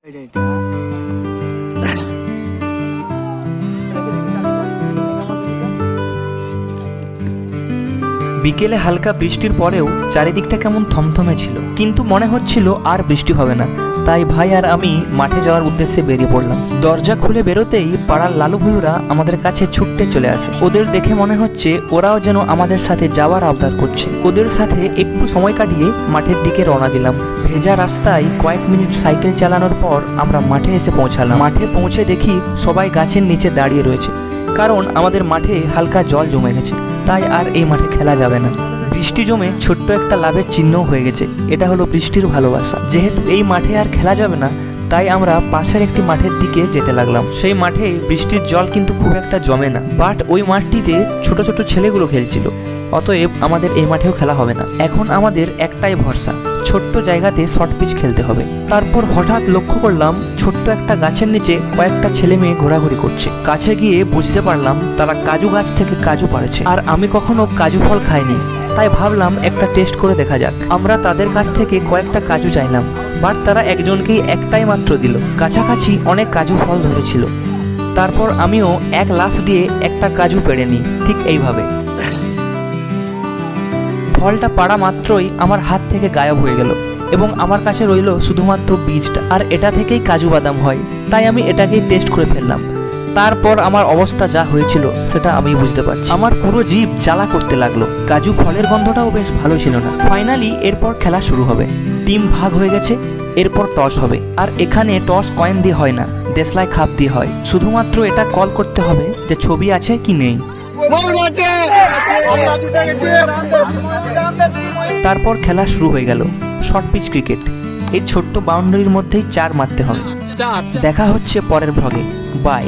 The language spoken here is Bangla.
বিকেলে হালকা বৃষ্টির পরেও চারিদিকটা কেমন থমথমে ছিল, কিন্তু মনে হচ্ছিল আর বৃষ্টি হবে না। তাই ভাই আর আমি মাঠে যাওয়ার উদ্দেশ্যে বেরিয়ে পড়লাম। দরজা খুলে বেরোতেই পাড়ার লালু ভুলুরা আমাদের কাছে ছুটতে চলে আসে। ওদের দেখে মনে হচ্ছে ওরাও যেন আমাদের সাথে যাওয়ার আবদার করছে। ওদের সাথে একটু সময় কাটিয়ে মাঠের দিকে রওনা দিলাম। ভেজা রাস্তায় কয়েক মিনিট সাইকেল চালানোর পর আমরা মাঠে এসে পৌঁছালাম। মাঠে পৌঁছে দেখি সবাই গাছের নিচে দাঁড়িয়ে রয়েছে, কারণ আমাদের মাঠে হালকা জল জমে গেছে, তাই আর এই মাঠে খেলা যাবে না। বৃষ্টি জমে ছোট্ট একটা লাভের চিহ্ন হয়ে গেছে, এটা হলো বৃষ্টির ভালোবাসা। যেহেতু এই মাঠে আর খেলা যাবে না, তাই আমরা পাশের একটি মাঠের দিকে যেতে লাগলাম। সেই মাঠে বৃষ্টির জল কিন্তু খুব একটা জমে না, বাট ওই মাঠটিতে ছোট ছোট ছেলেগুলো খেলছিল। অতএব আমাদের এই মাঠেও খেলা হবে না। এখন আমাদের একটাই ভরসা, ছোট্ট জায়গাতে শর্ট পিচ খেলতে হবে। তারপর হঠাৎ লক্ষ্য করলাম ছোট্ট একটা গাছের নিচে কয়েকটা ছেলে মেয়ে ঘোরাঘুরি করছে। কাছে গিয়ে বুঝতে পারলাম তারা কাজু গাছ থেকে কাজু পাড়ছে। আর আমি কখনো কাজু ফল খাইনি, তাই ভাবলাম একটা টেস্ট করে দেখা যাক। আমরা তাদের কাছ থেকে কয়েকটা কাজু চাইলাম, বাট তারা একজনকেই একটাই মাত্র দিল। কাছাকাছি অনেক কাজু ফল ধরেছিল। তারপর আমিও এক লাফ দিয়ে একটা কাজু পেড়ে নিই, ঠিক এইভাবে। ফলটা পাড়া মাত্রই আমার হাত থেকে গায়েব হয়ে গেল এবং আমার কাছে রইল শুধুমাত্র বীজটা। আর এটা থেকেই কাজু বাদাম হয়, তাই আমি এটাকেই টেস্ট করে ফেললাম। তারপর আমার অবস্থা যা হয়েছিল সেটা আমি বুঝতে পারছি। আমার পুরো জিভ জ্বালা করতে লাগলো। কাজু ফলের গন্ধটাও বেশ ভালো ছিল না। ফাইনালি এরপর খেলা শুরু হবে। টিম ভাগ হয়ে গেছে, এরপর টস হবে। আর এখানে টস কয়েন দিয়ে হয় না, দেশলাই খাপ দিয়ে হয়। শুধুমাত্র এটা কল করতে হবে যে ছবি আছে কি নেই। তারপর খেলা শুরু হয়ে গেল। Short pitch cricket. এই ছোট্ট বাউন্ডারির মধ্যেই 4 মারতে হবে। দেখা হচ্ছে পরের ভ্লগে। বাই।